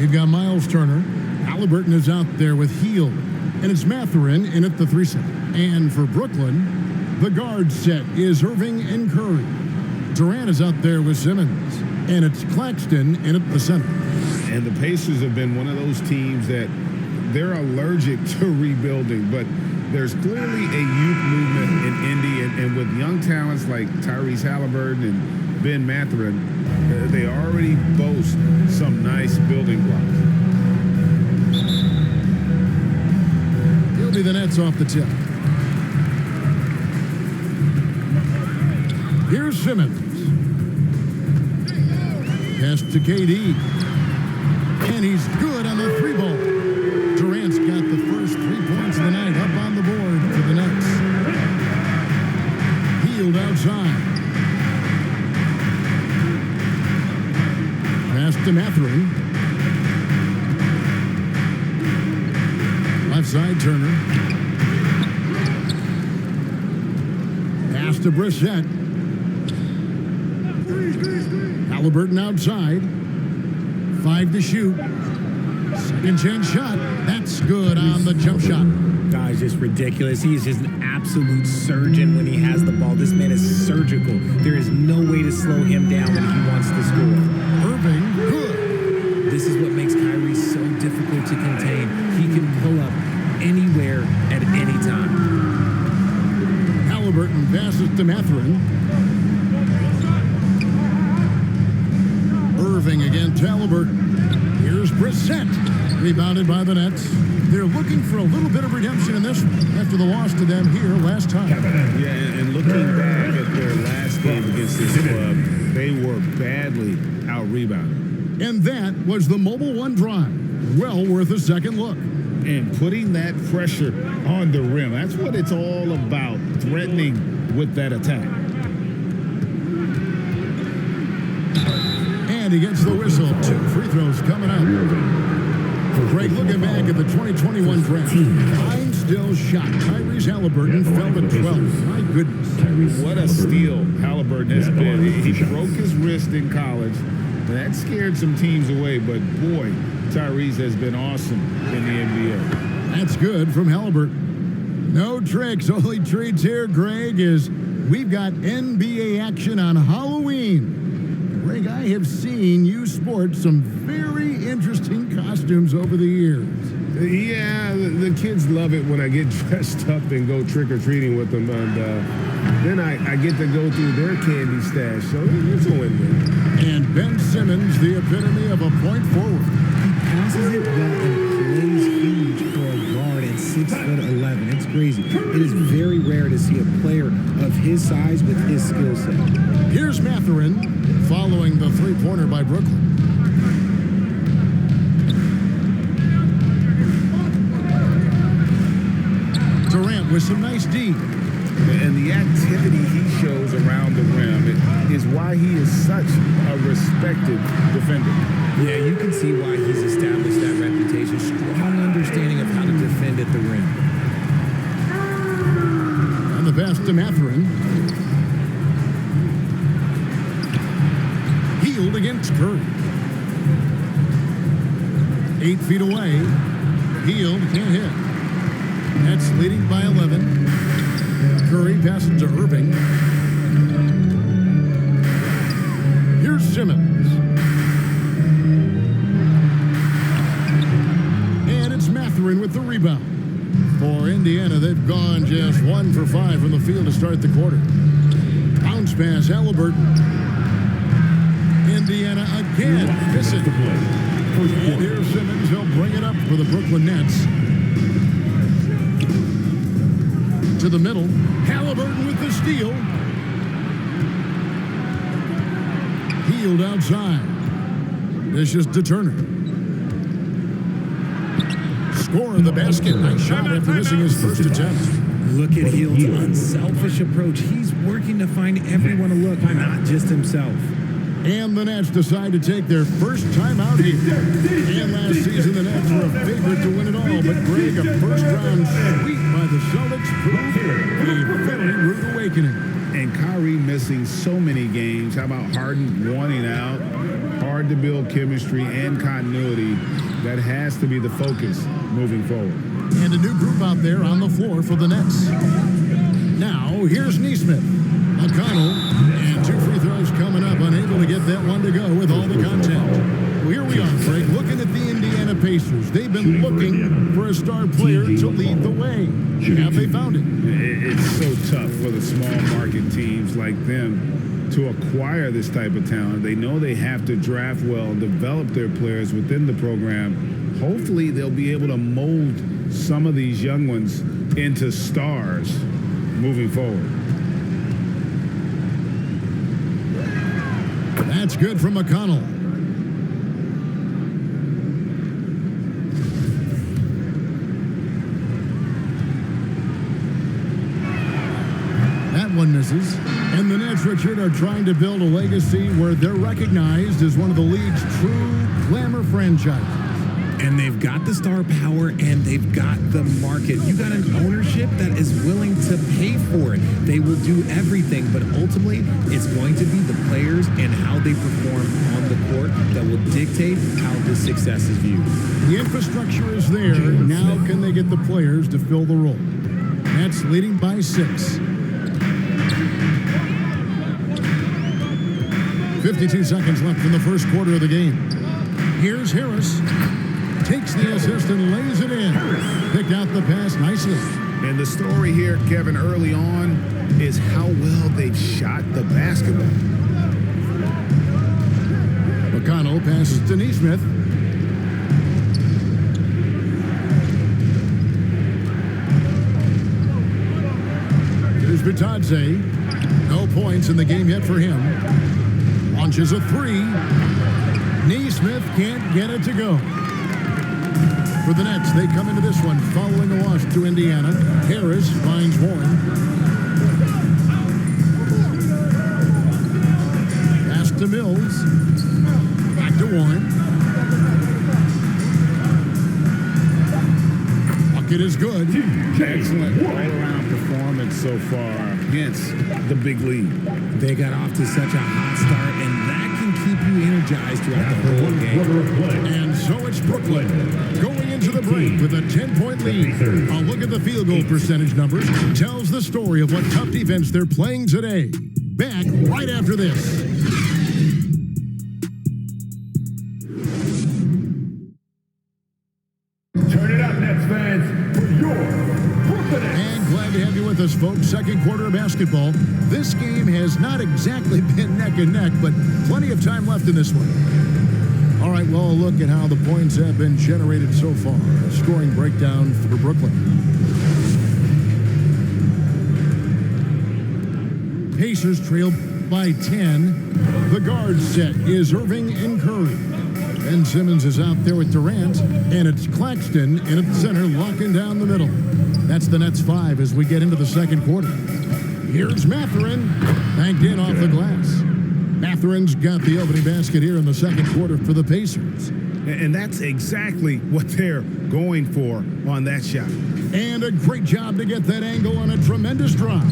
We've got Miles Turner. Halliburton is out there with Hield. And it's Mathurin in at the 3 set. And for Brooklyn, the guard set is Irving and Curry. Durant is out there with Simmons. And it's Claxton in at the center. And the Pacers have been one of those teams that they're allergic to rebuilding, but there's clearly a youth movement in Indy, and with young talents like Tyrese Halliburton and Ben Mathurin, they already boast some nice building blocks. He'll be the Nets off the tip. Here's Simmons. Pass to KD. And he's good on the 3-ball. Durant's got the first 3 points of the night up on the board for the Nets. Hield outside. Pass to Mathurin. Left side, Turner. Pass to Brissett. Halliburton outside. 5 to shoot. Second chance shot. That's good on the jump shot. Guy's just ridiculous. He is just an absolute surgeon when he has the ball. This man is surgical. There is no way to slow him down when he wants to score. Irving, good. This is what makes Kyrie so difficult to contain. He can pull up anywhere at any time. Halliburton passes to Mathurin. Irving against Halliburton. Here's Brissett. Rebounded by the Nets. They're looking for a little bit of redemption in this one after the loss to them here last time. Yeah, and looking back at their last game against this club, they were badly out-rebounded. And that was the Mobile One drive. Well worth a second look. And putting that pressure on the rim, that's what it's all about, threatening with that attack. And he gets the whistle. 2 free throws coming up. Greg, looking back at the 2021 draft, time still shot. Tyrese Halliburton fell to 12. My goodness. What a steal Halliburton has been. He broke his wrist in college. That scared some teams away, but boy, Tyrese has been awesome in the NBA. That's good from Halliburton. No tricks, only treats here, Greg, is we've got NBA action on Halloween. Greg, I have seen you sport some very interesting costumes over the years. Yeah, the kids love it when I get dressed up and go trick-or-treating with them, and then I get to go through their candy stash, so it's a win-win. And Ben Simmons, the epitome of a point forward. He passes it well and plays huge for a guard at 6'11". It's crazy. It is very rare to see a player of his size with his skill set. Here's Mathurin following the 3-pointer by Brooklyn. Durant with some nice D. And the activity he shows around the rim is why he is such a respected defender. Yeah, you can see why he's established that reputation. Strong understanding of how to defend at the rim. And the pass to Mathurin. Hield against Curry. 8 feet away. Hield can't hit. Nets leading by 11. Curry passes to Irving. Here's Simmons. And it's Mathurin with the rebound. For Indiana, they've gone just 1 for 5 from the field to start the quarter. Bounce pass, Halliburton. Indiana again. Miss it. And here's Simmons. He'll bring it up for the Brooklyn Nets. To the middle. Halliburton with the steal. Hield outside. This is to Turner. Score the basket. Nice shot after missing his first attempt. Look at Hield's unselfish approach. He's working to find everyone a look, not just himself. And the Nets decide to take their first time out here. And last season, the Nets were a favorite to win it all. But Greg, a first-round sweep by the Celtics proved a very rude awakening. And Kyrie missing so many games. How about Harden wanting out? hard to build chemistry and continuity. That has to be the focus moving forward. And a new group out there on the floor for the Nets. Now, here's Neesmith. O'Connell, and 2 free throws coming up, unable to get that one to go with all the contact. Well, here we are, Greg, looking at the Indiana Pacers. They've been looking for a star player to lead the way. Have they found it? It's so tough for the small market teams like them to acquire this type of talent. They know they have to draft well, develop their players within the program. Hopefully, they'll be able to mold some of these young ones into stars moving forward. That's good from McConnell. That one misses. And the Nets, Richard, are trying to build a legacy where they're recognized as one of the league's true glamour franchises. And they've got the star power and they've got the market. You got an ownership that is willing to pay for it. They will do everything, but ultimately it's going to be the players and how they perform on the court that will dictate how the success is viewed. The infrastructure is there. Now can they get the players to fill the role? Nets leading by 6. 52 seconds left in the first quarter of the game. Here's Harris. Takes the assist and lays it in. Picked out the pass nicely. And the story here, Kevin, early on is how well they've shot the basketball. McConnell passes to Neesmith. Here's Bitadze. No points in the game yet for him. Launches a 3. Neesmith can't get it to go. For the Nets, they come into this one following a loss to Indiana. Harris finds Warren. Pass to Mills. Back to Warren. Bucket is good. Excellent all-around performance so far against the big league. They got off to such a hot start, and that can keep you energized throughout the whole game. And so it's Brooklyn going into the break with a 10-point lead. A look at the field goal percentage numbers tells the story of what tough defense they're playing today. Back right after this. Turn it up, Nets fans, for your Brooklyn Nets. And glad to have you with us, folks. Second quarter of basketball. This game has not exactly been neck and neck, but plenty of time left in this one. All right, well, a look at how the points have been generated so far. A scoring breakdown for Brooklyn. Pacers trail by 10. The guard set is Irving and Curry. Ben Simmons is out there with Durant, and it's Claxton in at the center, locking down the middle. That's the Nets 5 as we get into the second quarter. Here's Mathurin, banked in off the glass. Mathurin's got the opening basket here in the second quarter for the Pacers. And that's exactly what they're going for on that shot. And a great job to get that angle on a tremendous drive.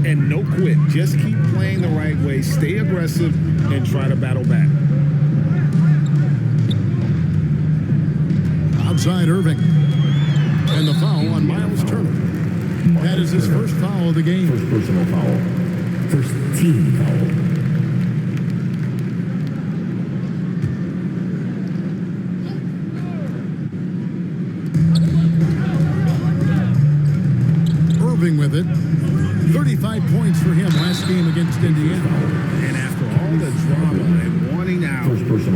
And no quit. Just keep playing the right way. Stay aggressive and try to battle back. Outside Irving. And the foul on Miles Turner. That is his first foul of the game. First personal foul. First team foul. With it. 35 points for him last game against Indiana. And after all the drama and wanting out,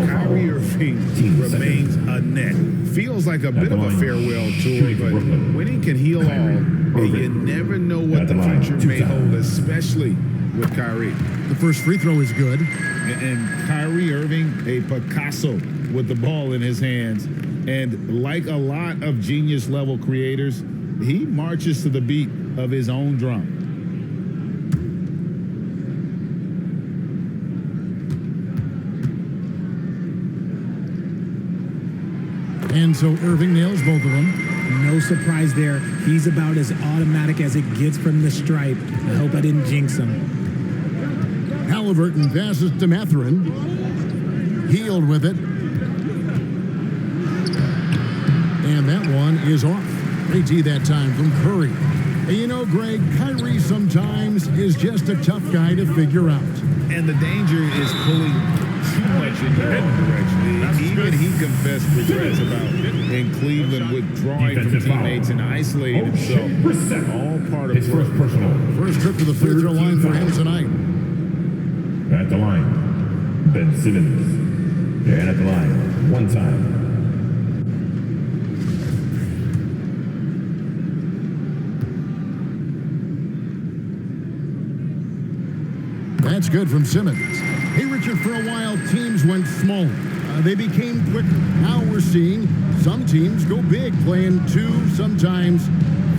Kyrie Irving remains a net. Feels like a bit of a farewell tour, but winning can heal all. And you never know what the future may hold, especially with Kyrie. The first free throw is good. And Kyrie Irving, a Picasso with the ball in his hands. And like a lot of genius-level creators, he marches to the beat of his own drum. And so Irving nails both of them. No surprise there. He's about as automatic as it gets from the stripe. I hope I didn't jinx him. Halliburton passes to Mathurin. Healed with it. And that one is off. Great D that time from Curry. And you know, Greg, Kyrie sometimes is just a tough guy to figure out. And the danger is pulling too much in your own direction. Even he confessed regrets about in Cleveland withdrawing from teammates and isolating himself. All part of his first personal. First trip to the free throw line for him tonight. At the line, Ben Simmons. And at the line, one time. That's good from Simmons. Hey, Richard, for a while, teams went small. They became quicker. Now we're seeing some teams go big, playing 2, sometimes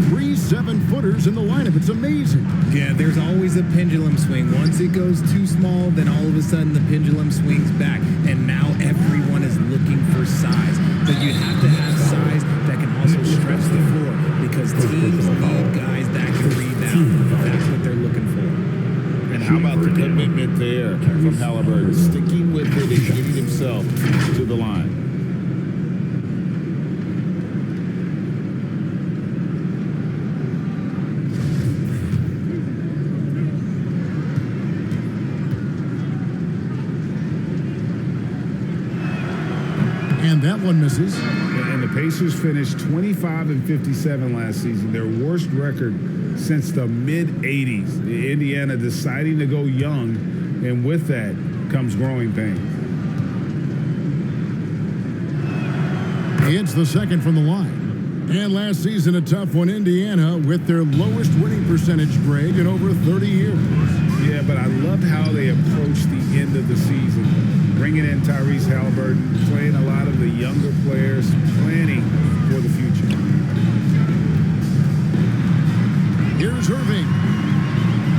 3 7-footers in the lineup. It's amazing. Yeah, there's always a pendulum swing. Once it goes too small, then all of a sudden the pendulum swings back, and now everyone is looking for size. But you have to have size that can also stretch the floor, because teams need guys that can rebound. That's what they're looking for. And how about the commitment there from Halliburton, sticking with it and getting himself to the line. And that one misses. And the Pacers finished 25-57 last season, their worst record since the mid-'80s. Indiana deciding to go young, and with that comes growing pains. It's the second from the line. And last season, a tough one, Indiana, with their lowest winning percentage, Greg, in over 30 years. Yeah, but I loved how they approached the end of the season, bringing in Tyrese Halliburton, playing a lot of the younger players, planning for the future. Here's Irving.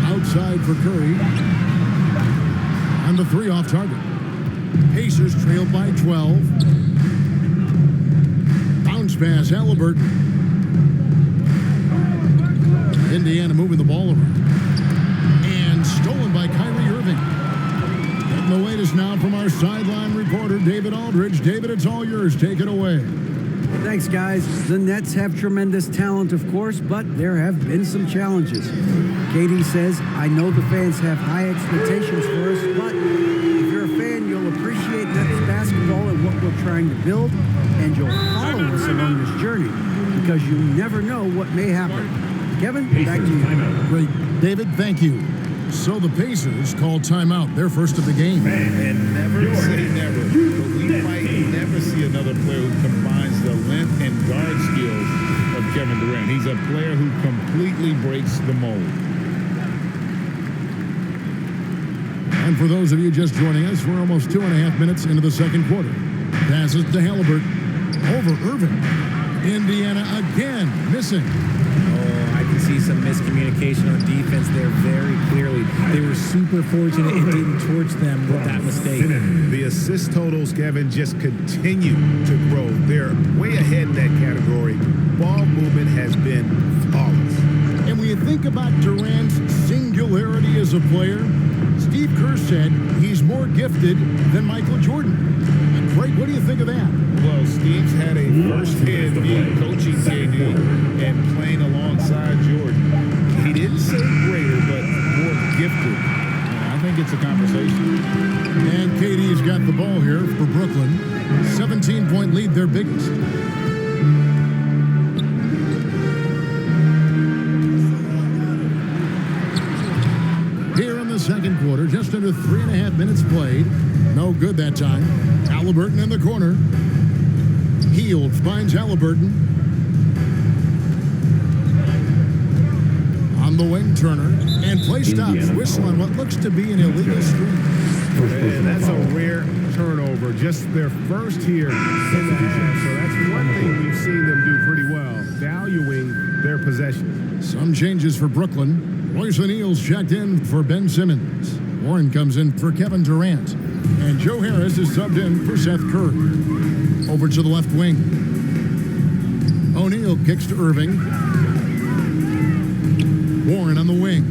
Outside for Curry. And the 3 off target. Pacers trailed by 12. Bounce pass, Halliburton. Indiana moving the ball around. And stolen by Kyrie Irving. Getting the latest now from our sideline reporter, David Aldridge. David, it's all yours. Take it away. Thanks, guys. The Nets have tremendous talent, of course, but there have been some challenges. KD says, I know the fans have high expectations for us, but if you're a fan, you'll appreciate Nets basketball and what we're trying to build, and you'll follow us along this journey, because you never know what may happen. Kevin, back to you. Great. David, thank you. So the Pacers call timeout, their first of the game. And never say never, but we might never see another player who combines the length and guard skills of Kevin Durant. He's a player who completely breaks the mold. And for those of you just joining us, we're almost 2.5 minutes into the second quarter. Passes to Halliburton. Over Irving. Indiana again missing. I can see some miscommunication on defense there very clearly. They were super fortunate it didn't torch them with that mistake. The assist totals, Kevin, just continue to grow. They're way ahead in that category. Ball movement has been flawless. And when you think about Durant's singularity as a player, Steve Kerr said he's more gifted than Michael Jordan. And Craig, what do you think of that? Well, Steve's had a first-hand view coaching KD and playing alongside Jordan. He didn't say greater, but more gifted. I think it's a conversation. And KD's got the ball here for Brooklyn. 17-point lead, their biggest. Here in the second quarter, just under 3.5 minutes played. No good that time. Halliburton in the corner. Healed finds Halliburton. On the wing, Turner. And play stops. Whistle on what looks to be an illegal screen. And that's a rare turnover. Just their first here in the half. So that's one thing we've seen them do pretty well, valuing their possession. Some changes for Brooklyn. Royce O'Neal's checked in for Ben Simmons. Warren comes in for Kevin Durant. And Joe Harris is subbed in for Seth Curry. Over to the left wing. O'Neal kicks to Irving. Warren on the wing.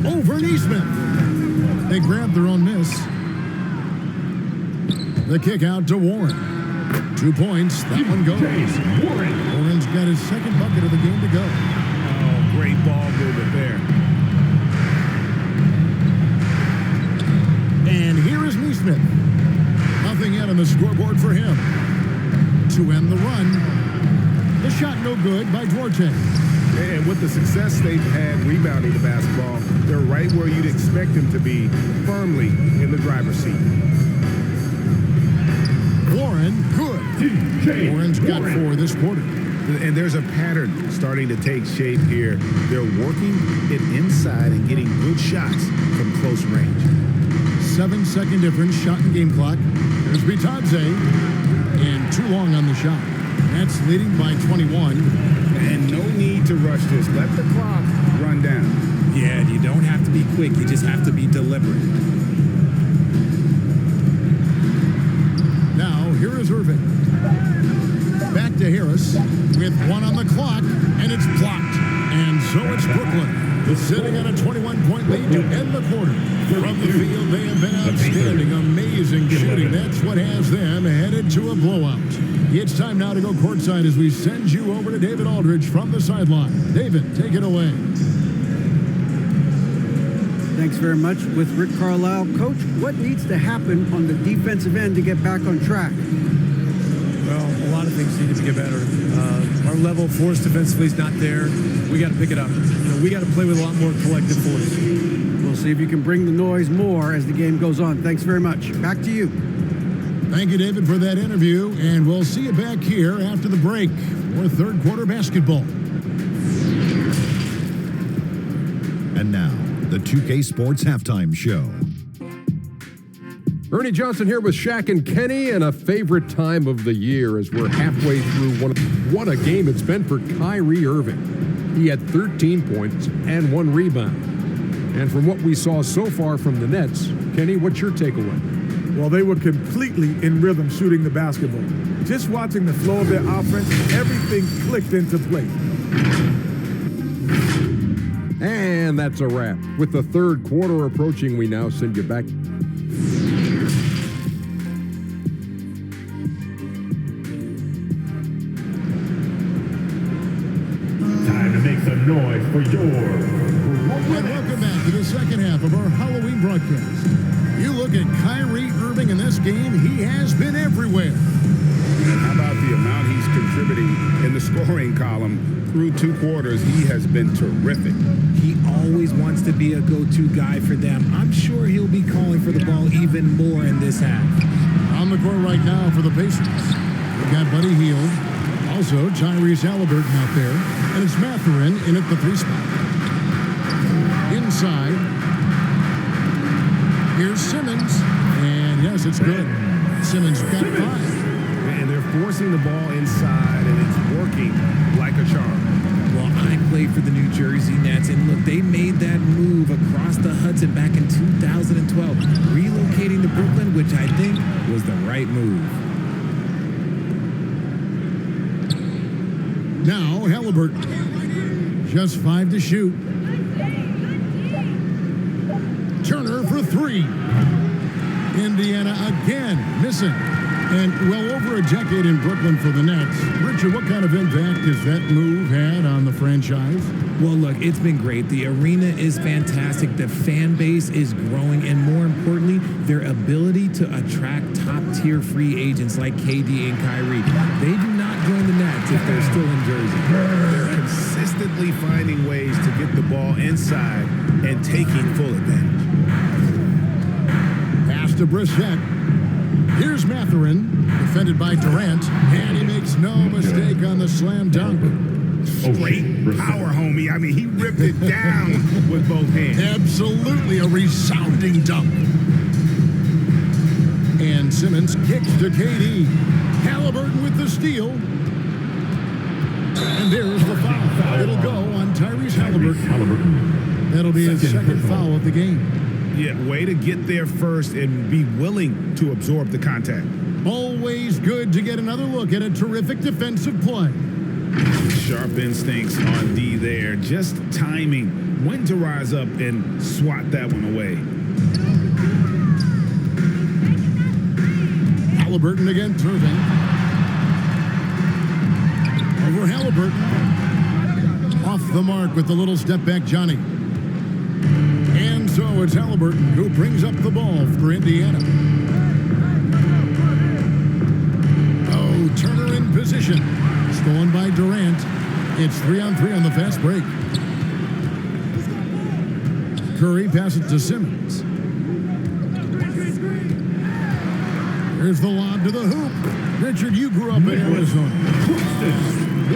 Over Neesmith. They grab their own miss. The kick out to Warren. 2 points. That one goes. Warren's got his second bucket of the game to go. Oh, great ball movement there. And here is Neesmith. Nothing yet on the scoreboard for him. To end the run, the shot no good by Duarte. And with the success they've had rebounding the basketball, they're right where you'd expect them to be, firmly in the driver's seat. Warren, good. Warren's got 4 this quarter. And there's a pattern starting to take shape here. They're working it inside and getting good shots from close range. 7-second difference, shot and game clock. There's Bitadze, and too long on the shot. That's leading by 21. And no need to rush this. Let the clock run down. Yeah, you don't have to be quick. You just have to be deliberate. Now, here is Irving. Back to Harris with 1 on the clock, and it's blocked. And so it's Brooklyn, sitting on a 21-point lead to end the quarter. From the field, they have been outstanding, amazing shooting. That's what has them headed to a blowout. It's time now to go courtside as we send you over to David Aldridge from the sideline. David, take it away. Thanks very much. With Rick Carlisle. Coach, what needs to happen on the defensive end to get back on track? Well, a lot of things need to get better. Our level of force defensively is not there. We got to pick it up. We got to play with a lot more collective force. We'll see if you can bring the noise more as the game goes on. Thanks very much. Back to you. Thank you, David, for that interview, and we'll see you back here after the break for third quarter basketball. And now, the 2K Sports Halftime Show. Ernie Johnson here with Shaq and Kenny, and a favorite time of the year as we're halfway through what a game it's been for Kyrie Irving. He had 13 points and 1 rebound. And from what we saw so far from the Nets, Kenny, what's your takeaway? Well, they were completely in rhythm shooting the basketball. Just watching the flow of their offense, everything clicked into place. And that's a wrap. With the third quarter approaching, we now send you back. Time to make some noise for your... And welcome back to the second half of our Halloween broadcast. You look at Kyrie Irving in this game, he has been everywhere. And how about the amount he's contributing in the scoring column through 2 quarters? He has been terrific. He always wants to be a go-to guy for them. I'm sure he'll be calling for the ball even more in this half. On the court right now for the Pacers. We've got Buddy Hield, also Tyrese Halliburton out there, and it's Mathurin in at the 3 spot. Inside, here's Simmons, and yes, it's good. Simmons got 5. And they're forcing the ball inside, and it's working like a charm. Well, I played for the New Jersey Nets, and look, they made that move across the Hudson back in 2012, relocating to Brooklyn, which I think was the right move. Now, Halliburton, just 5 to shoot. Turner for 3. Indiana again missing. And well over a decade in Brooklyn for the Nets. Richard, what kind of impact has that move had on the franchise? Well, look, it's been great. The arena is fantastic. The fan base is growing. And more importantly, their ability to attract top-tier free agents like KD and Kyrie. They do not join the Nets if they're still in Jersey. They're consistently finding ways to get the ball inside and taking full advantage. Pass to Brissett. Here's Mathurin, defended by Durant, and he makes no mistake on the slam dunk. Straight power, homie. I mean, he ripped it down with both hands. Absolutely a resounding dunk. And Simmons kicks to KD. Halliburton with the steal. And there's the foul. It'll go on Tyrese Halliburton. That'll be his second foul of the game. Yeah, way to get there first and be willing to absorb the contact. Always good to get another look at a terrific defensive play. Sharp instincts on D there. Just timing when to rise up and swat that one away. Halliburton against Irving. Over Halliburton. Off the mark with the little step back, Johnny. And so it's Halliburton who brings up the ball for Indiana. Oh, Turner in position. Stolen by Durant. It's 3-on-3 on the fast break. Curry passes to Simmons. Here's the lob to the hoop. Richard, you grew up in Arizona.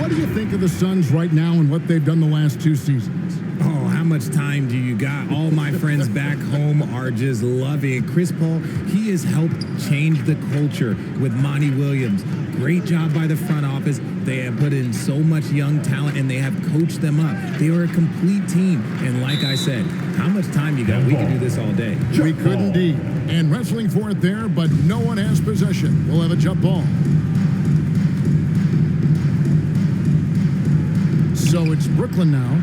What do you think of the Suns right now and what they've done the last 2 seasons? Oh, how much time do you got? All my friends back home are just loving it. Chris Paul, he has helped change the culture with Monty Williams. Great job by the front office. They have put in so much young talent, and they have coached them up. They are a complete team. And like I said, how much time you got? We could do this all day. We could indeed. And wrestling for it there, but no one has possession. We'll have a jump ball. So it's Brooklyn now.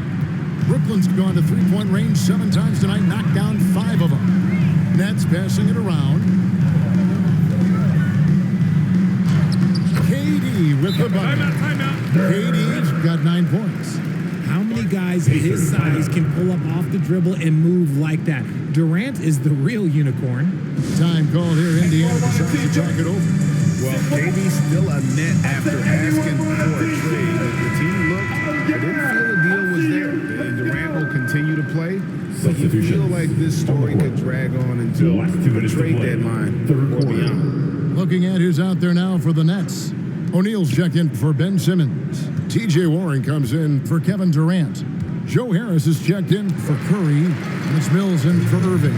Brooklyn's gone to three-point range 7 times tonight, knocked down 5 of them. Nets passing it around. KD with the bucket. KD's got 9 points. How many guys his size can pull up off the dribble and move like that? Durant is the real unicorn. Time called here. Indiana decides to talk it over. Well, KD's still a net after asking for a trade. The team looked, they didn't feel the deal was there. And Durant will continue to play. But you feel like this story could drag on until the trade deadline or beyond. Looking at who's out there now for the Nets. O'Neal's checked in for Ben Simmons. T.J. Warren comes in for Kevin Durant. Joe Harris is checked in for Curry. And it's Mills in for Irving.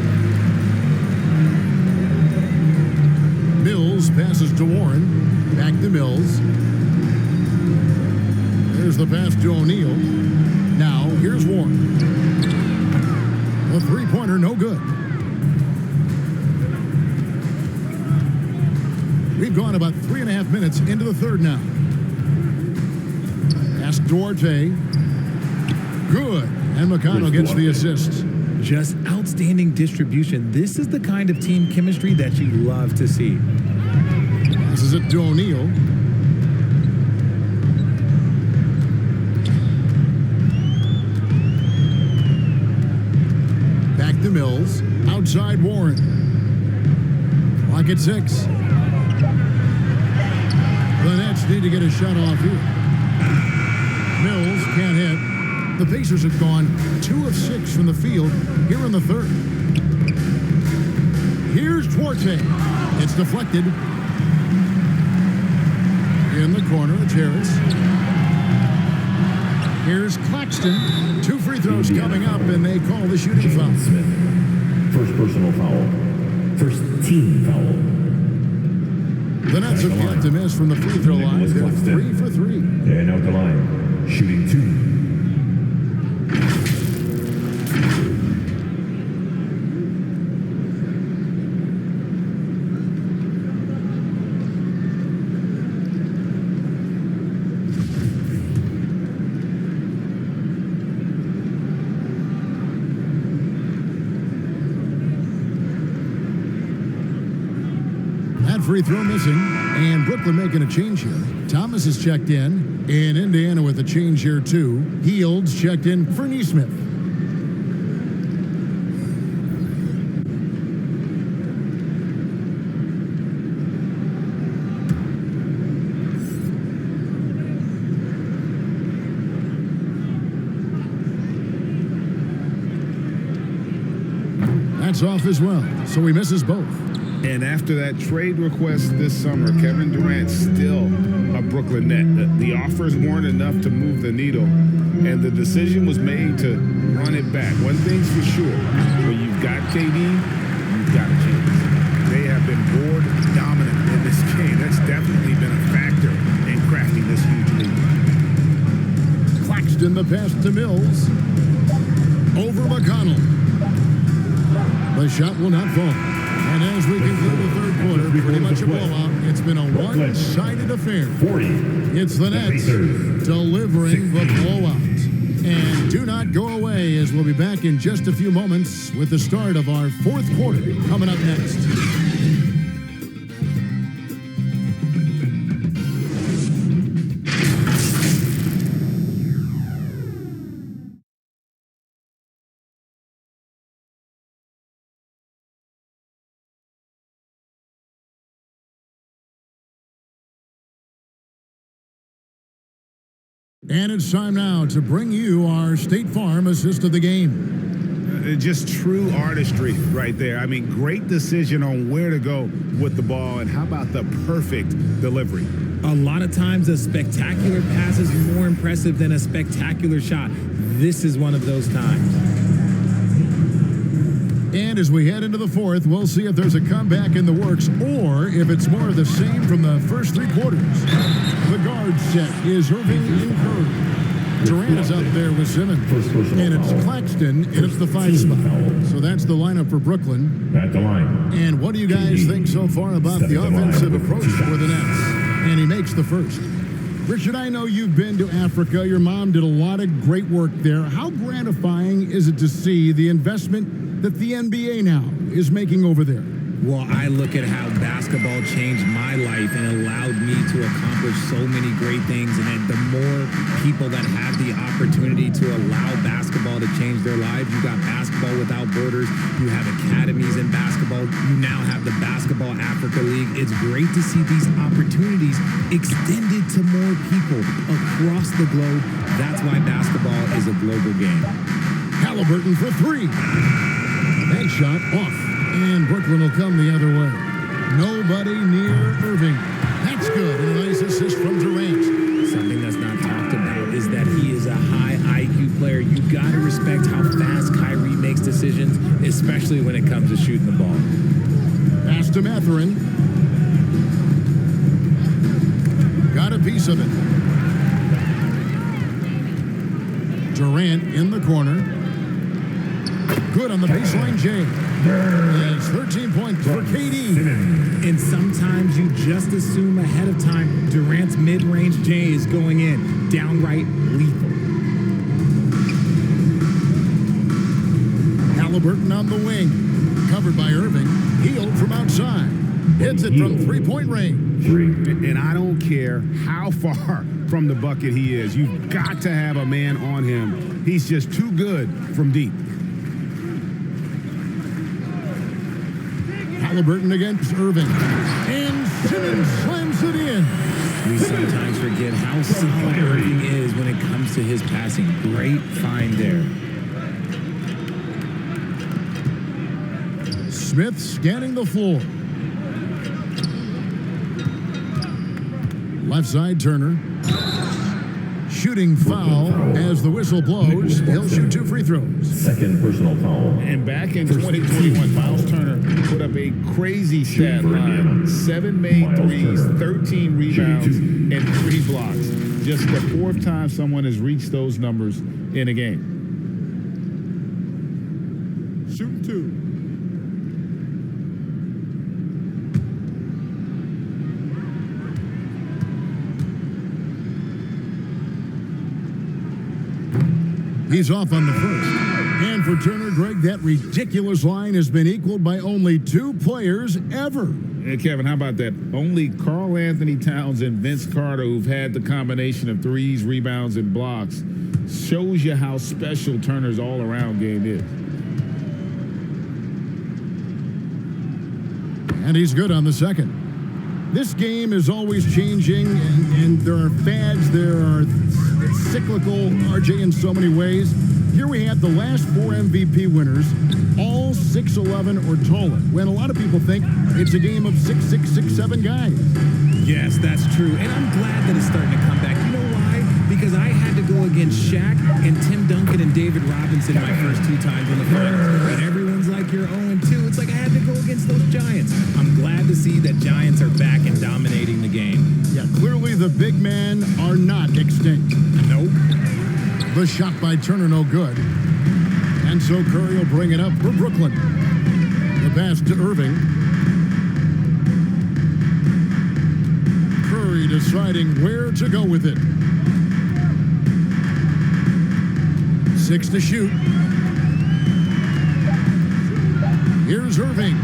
Mills passes to Warren. Back to Mills. There's the pass to O'Neal. Now, here's Warren. The three-pointer, no good. We've gone about 3.5 minutes into the third now. Pass Duarte. Good. And McConnell gets the assist. Just outstanding distribution. This is the kind of team chemistry that you love to see. Passes it to O'Neal. Back to Mills. Outside Warren. Clock at 6. The Nets need to get a shot off here. Mills can't hit. The Pacers have gone 2 of 6 from the field here in the third. Here's Duarte. It's deflected. In the corner, it's Harris. Here's Claxton. 2 free throws coming up, and they call the shooting foul. Smith. First personal foul. First team foul. The Nets have yet to miss from the free throw line. They're 3 for 3. And out the line. Shooting 2. Free throw missing, and Brooklyn making a change here. Thomas is checked in, and Indiana with a change here too. Heald's checked in for Neesmith. That's off as well, so he misses both. And after that trade request this summer, Kevin Durant's still a Brooklyn Net. The offers weren't enough to move the needle, and the decision was made to run it back. One thing's for sure, when you've got KD, you've got a chance. They have been board dominant in this game. That's definitely been a factor in crafting this huge lead. Claxton the pass to Mills. Over McConnell. The shot will not fall. And as we conclude the third quarter, pretty much a blowout. It's been a one-sided affair. 40. It's the Nets delivering the blowout. And do not go away, as we'll be back in just a few moments with the start of our fourth quarter coming up next. And it's time now to bring you our State Farm assist of the game. Just true artistry right there. I mean, great decision on where to go with the ball, and how about the perfect delivery? A lot of times a spectacular pass is more impressive than a spectacular shot. This is one of those times. And as we head into the fourth, we'll see if there's a comeback in the works or if it's more of the same from the first three quarters. The guard set is Irving and Curry. Durant is out there with Simmons. And it's Claxton, and it's the 5 spot. So that's the lineup for Brooklyn. At the line. And what do you guys think so far about the offensive approach for the Nets? And he makes the first. Richard, I know you've been to Africa. Your mom did a lot of great work there. How gratifying is it to see the investment that the NBA now is making over there? Well, I look at how basketball changed my life and allowed me to accomplish so many great things. And then the more people that have the opportunity to allow basketball to change their lives, you got Basketball Without Borders, you have academies in basketball, you now have the Basketball Africa League. It's great to see these opportunities extended to more people across the globe. That's why basketball is a global game. Halliburton for 3. That shot off. And Brooklyn will come the other way. Nobody near Irving. That's good. And a nice assist from Durant. Something that's not talked about is that he is a high IQ player. You got to respect how fast Kyrie makes decisions, especially when it comes to shooting the ball. Pass to Mathurin. Got a piece of it. Durant in the corner. Good on the baseline, Jay. It's 13 points for KD. And sometimes you just assume ahead of time Durant's mid-range J is going in. Downright lethal. Halliburton on the wing. Covered by Irving. Healed from outside. Hits it from three-point range. And I don't care how far from the bucket he is. You've got to have a man on him. He's just too good from deep. Halliburton against Irving. And Simmons slams it in. We sometimes forget how solid Irving is when it comes to his passing. Great find there. Smith scanning the floor. Left side, Turner. Shooting foul as the whistle blows. He'll shoot 2 free throws. Second personal foul. And back in 2021, Miles Turner put up a crazy stat line. 7 made threes, 13 rebounds, and 3 blocks. Just the 4th time someone has reached those numbers in a game. Shoot 2. He's off on the first. And for Turner, Greg, that ridiculous line has been equaled by only 2 players ever. Hey, Kevin, how about that? Only Karl Anthony Towns and Vince Carter, who've had the combination of threes, rebounds, and blocks, shows you how special Turner's all-around game is. And he's good on the second. This game is always changing, and there are fads, there are cyclical, RJ, in so many ways. Here we have the last 4 MVP winners, all 6'11" or taller, when a lot of people think it's a game of 6'6", 6'7" guys. Yes, that's true. And I'm glad that it's starting to come back. You know why? Because I had to go against Shaq and Tim Duncan and David Robinson my first 2 times in the finals. And everyone's like, you're 0-2. It's like I had to go against those Giants. I'm glad to see that Giants are back and dominating the game. Yeah, clearly the big men are not extinct. Nope. The shot by Turner, no good. And so Curry will bring it up for Brooklyn. The pass to Irving. Curry deciding where to go with it. 6 to shoot. Here's Irving.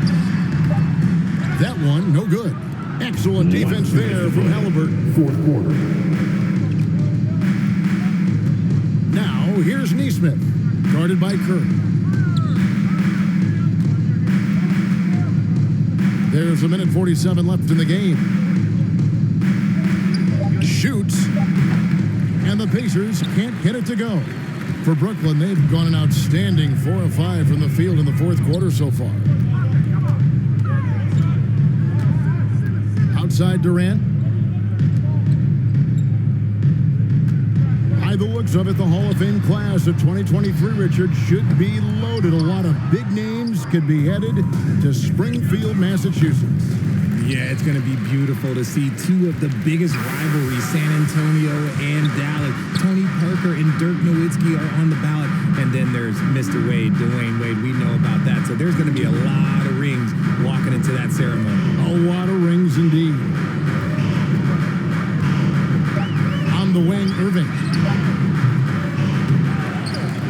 That one, no good. Excellent defense there from Halliburton. Fourth quarter. Now, here's Neesmith, guarded by Curry. There's 1:47 left in the game. Shoots, and the the Pacers can't get it to go. For Brooklyn, they've gone an outstanding 4 of 5 from the field in the fourth quarter so far. Outside Durant. By the looks of it, the Hall of Fame class of 2023, Richard, should be loaded. A lot of big names could be headed to Springfield, Massachusetts. Yeah, it's going to be beautiful to see two of the biggest rivalries, San Antonio and Dallas. Tony Parker and Dirk Nowitzki are on the ballot. And then there's Mr. Wade, Dwayne Wade. We know about that. So there's going to be a lot of rings walking into that ceremony. A lot of rings indeed. On the wing, Irving.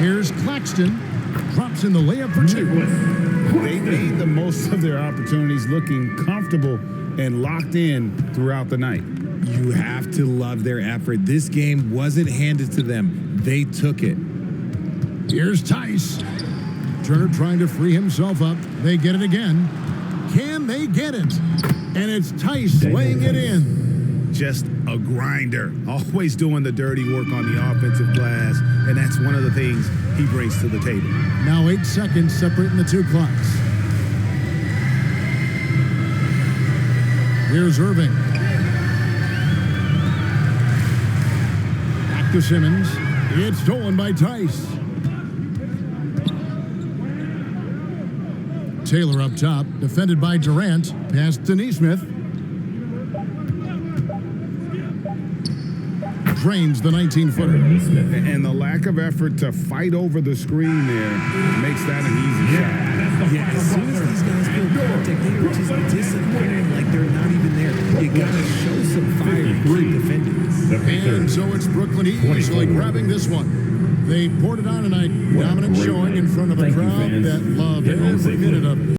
Here's Claxton. Drops in the layup for two. They made the most of their opportunities, looking comfortable and locked in throughout the night. You have to love their effort. This game wasn't handed to them. They took it. Here's Tice. Turner trying to free himself up. They get it again. Can they get it? And it's Tice laying it in. Just a grinder, always doing the dirty work on the offensive glass, and that's one of the things he brings to the table. Now 8 seconds separating the two clocks. Here's Irving. Back to Simmons. It's stolen by Tice. Taylor up top, defended by Durant. Past to Neesmith. Drains the 19-footer. And the lack of effort to fight over the screen there makes that an easy shot. Yeah, as soon as these guys feel contact, they are just disappearing like they're not even there. You got to show some fire and keep defending. And so it's Brooklyn easily grabbing this one. They poured it on tonight. Dominant showing in front of a crowd that loved every minute of it.